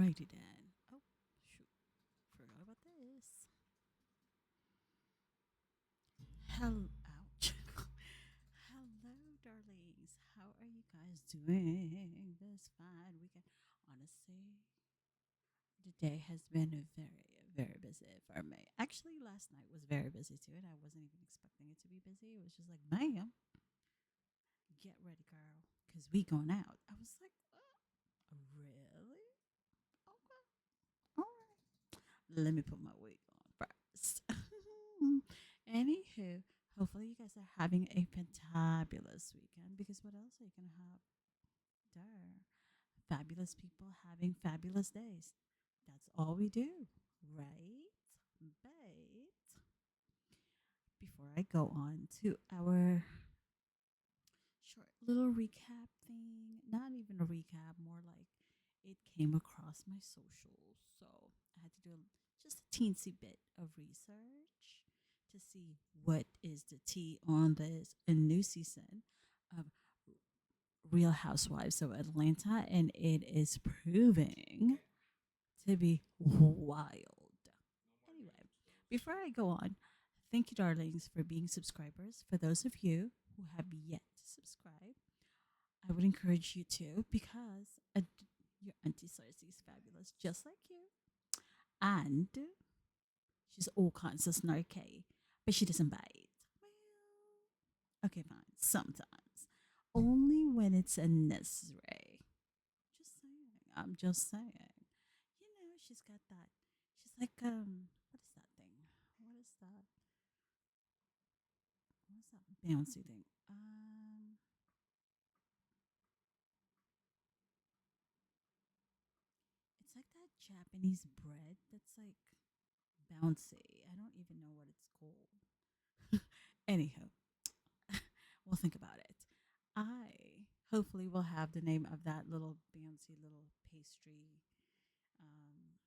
Alrighty then. Oh, shoot. Forgot about this. Hello. Ouch. Hello, darlings. How are you guys doing this fine weekend? Honestly, the day has been very busy for me. Actually, last night was very busy too, and I wasn't even expecting it to be busy. It was just like, ma'am, get ready, girl, because we going out. I was like, really? Okay. All right. Let me put my wig on first. Anywho, hopefully you guys are having a fantabulous weekend because what else are you gonna have? There, fabulous people having fabulous days. That's all we do, right? But before I go on to our short little recap thing, not even a recap, more like it came across my socials. So I had to do just a teensy bit of research to see what is the tea on this a new season of Real Housewives of Atlanta, and it is proving to be wild. Anyway, before I go on, thank you, darlings, for being subscribers. For those of you who have yet to subscribe, I would encourage you to because your Auntie Cersei is fabulous, just like you. And she's all kinds of snarky, but she doesn't bite. Well, okay, fine, sometimes. Only when it's necessary. Just saying. I'm just saying. She's got that. She's like, what is that thing? What is that? What is that bouncy thing? It's like that Japanese bread that's like bouncy. I don't even know what it's called. Anyhow, we'll think about it. I hopefully will have the name of that little bouncy little pastry. Um,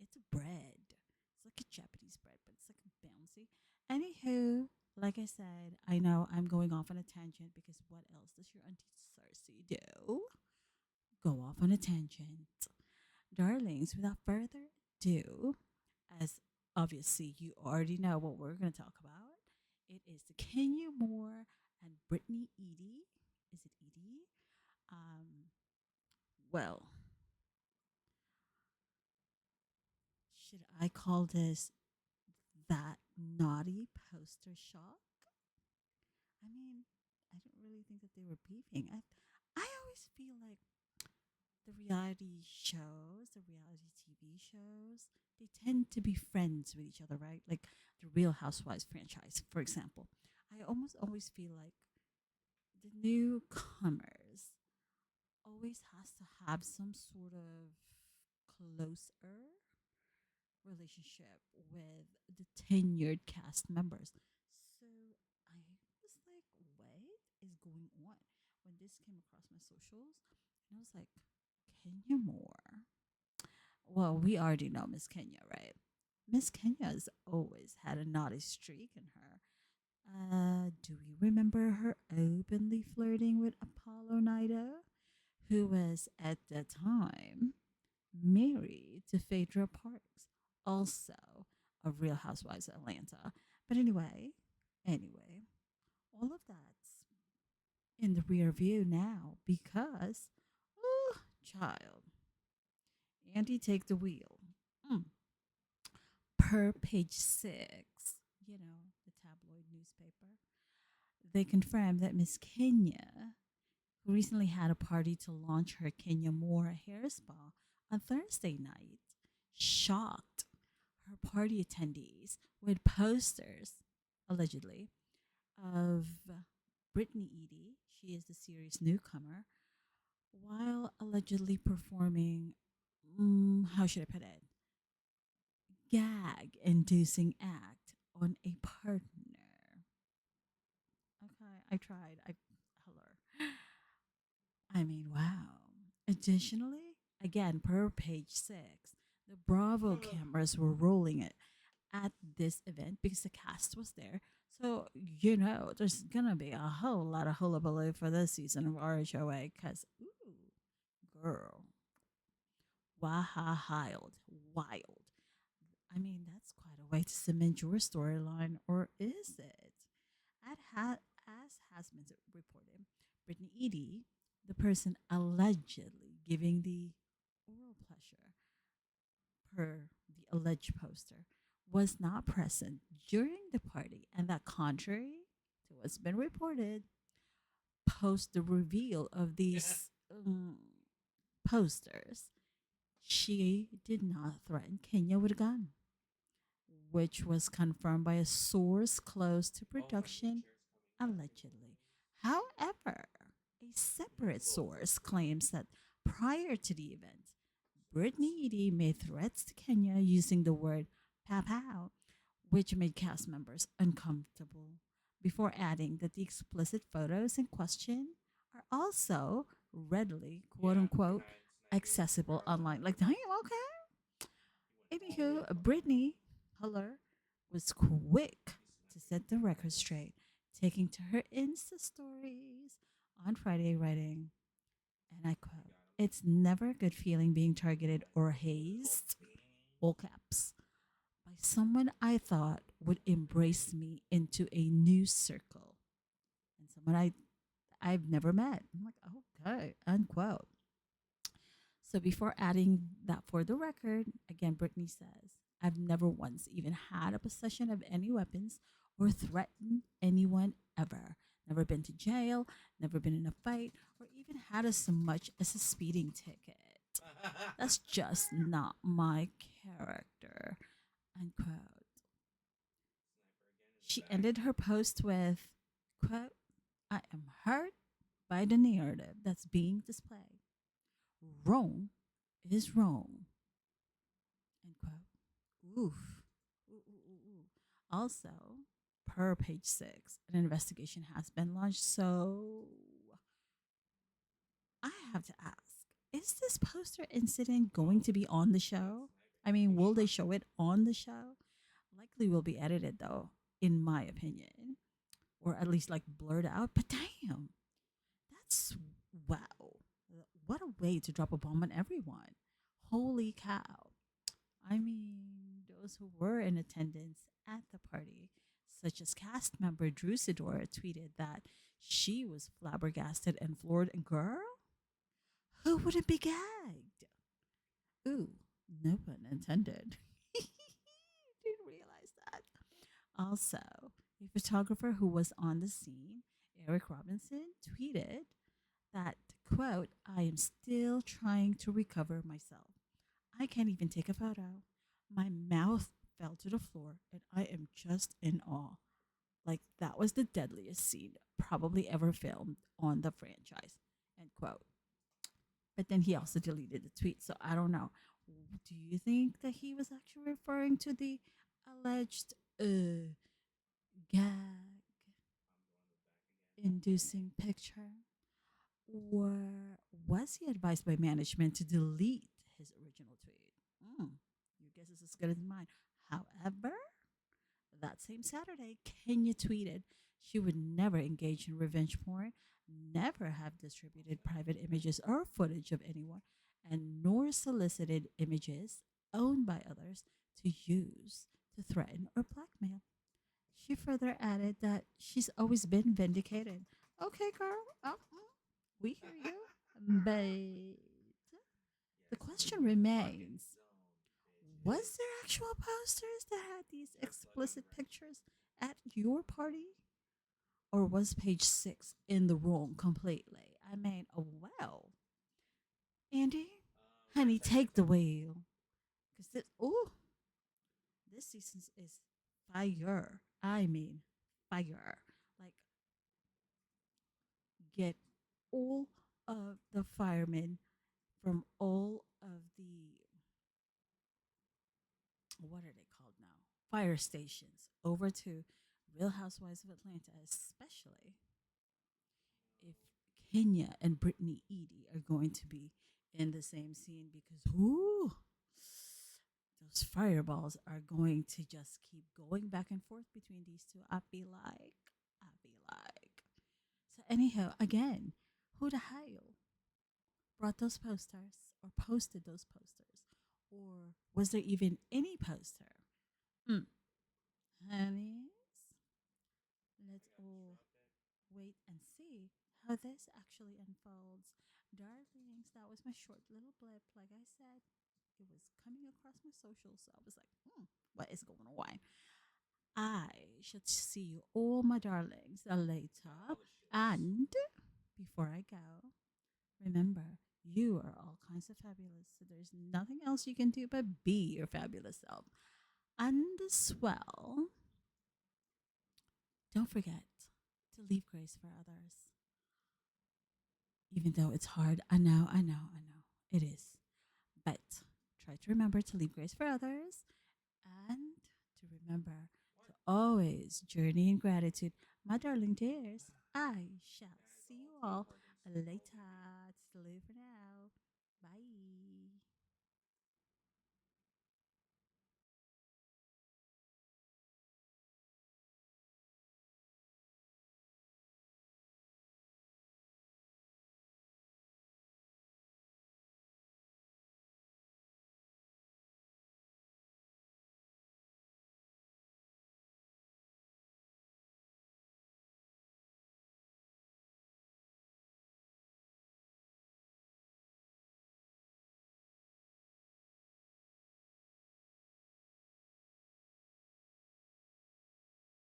it's a bread. It's like a Japanese bread, but it's like bouncy. Anywho, like I said, I know I'm going off on a tangent because what else does your Auntie Cersei do? Go off on a tangent. Darlings, without further ado, as obviously you already know what we're going to talk about, it is the Kenya Moore and Brittany Eady. Is it Eady? Um, well, should I call this that naughty poster shock? I mean, I don't really think that they were beefing. I always feel like the reality shows, the reality TV shows, they tend to be friends with each other, right? Like the Real Housewives franchise, for example. I almost always feel like the newcomers always has to have some sort of closer relationship with the tenured cast members. So I was like, what is going on? When this came across my socials, and I was like, Kenya Moore. Well, we already know Miss Kenya, right? Miss Kenya's always had a naughty streak in her. Do you remember her openly flirting with Apollo Nida, who was at the time married to Phaedra Parks, also of Real Housewives of Atlanta. But anyway, all of that's in the rear view now because, oh, child, Andy take the wheel. Mm. Per page 6, the tabloid newspaper, they confirmed that Miss Kenya, who recently had a party to launch her Kenya Moore hair spa on Thursday night, shocked her party attendees with posters, allegedly, of Brittany Eady. She is the series newcomer, while allegedly performing, how should I put it, gag inducing act on a partner. Okay, I tried. Hello. I mean, wow. Additionally, again, per page 6, the Bravo cameras were rolling it at this event because the cast was there. So, there's going to be a whole lot of hullabaloo for this season of RHOA because, ooh, girl. Wild, wild. I mean, that's quite a way to cement your storyline, or is it? As has been reported, Brittany Eady, the person allegedly giving the oral pleasure per the alleged poster, was not present during the party, and that, contrary to what's been reported, post the reveal of these posters, she did not threaten Kenya with a gun, which was confirmed by a source close to production, allegedly. However, a separate source claims that prior to the event, Brittany Eady made threats to Kenya using the word pow pow, which made cast members uncomfortable, before adding that the explicit photos in question are also readily, quote unquote, accessible online. Like, damn, okay. Anywho, Brittany Huller was quick to set the record straight, taking to her Insta stories on Friday, writing, and I quote, "It's never a good feeling being targeted or hazed," all caps, by someone I thought would embrace me into a new circle, and someone I've never met. I'm like, okay, unquote. So before adding that, for the record, again, Brittany says, "I've never once even had a possession of any weapons or threatened anyone ever. Never been to jail, never been in a fight, or even had as much as a speeding ticket. That's just not my character." Unquote. She ended her post with, quote, "I am hurt by the narrative that's being displayed. Wrong is wrong." End quote. Oof. Ooh, ooh, ooh, ooh. Also, per page 6, an investigation has been launched. So I have to ask, is this poster incident going to be on the show? I mean, will they show it on the show? Likely will be edited, though, in my opinion, or at least like blurred out. But damn, that's wow. What a way to drop a bomb on everyone. Holy cow. I mean, those who were in attendance at the party, such as cast member Drew Sidora, tweeted that she was flabbergasted and floored. And girl, who wouldn't be gagged? Ooh, no pun intended. Didn't realize that. Also, a photographer who was on the scene, Eric Robinson, tweeted that, quote, "I am still trying to recover myself. I can't even take a photo. My mouth fell to the floor and I am just in awe." Like, that was the deadliest scene probably ever filmed on the franchise. End quote. But then he also deleted the tweet. So I don't know. Do you think that he was actually referring to the alleged gag inducing picture? Or was he advised by management to delete his original tweet? Your guess is as good as mine. However, that same Saturday, Kenya tweeted she would never engage in revenge porn, never have distributed private images or footage of anyone, and nor solicited images owned by others to use to threaten or blackmail. She further added that she's always been vindicated. Okay, girl, we hear you. But the question remains, was there actual posters that had these explicit pictures at your party? Or was page 6 in the wrong completely? I mean, oh, well. Andy, honey, take the wheel. Because this season is fire. I mean, fire. Like, get all of the firemen from all of the, what are they called now? Fire stations over to Real Housewives of Atlanta, especially if Kenya and Brittany Eady are going to be in the same scene, because those fireballs are going to just keep going back and forth between these two. I be like. So anyhow, again, who the hell brought those posters or posted those posters? Or was there even any poster? Mm. Honeys, let's all wait and see how this actually unfolds. Darlings, that was my short little blip. Like I said, it was coming across my social, so I was like, what is going on? I should see you all, my darlings, later. And before I go, remember, you are all kinds of fabulous, so there's nothing else you can do but be your fabulous self. And as well, don't forget to leave grace for others. Even though it's hard, I know, it is. But try to remember to leave grace for others and to remember to always journey in gratitude. My darling dears, I shall see you all later. It's for now. Bye.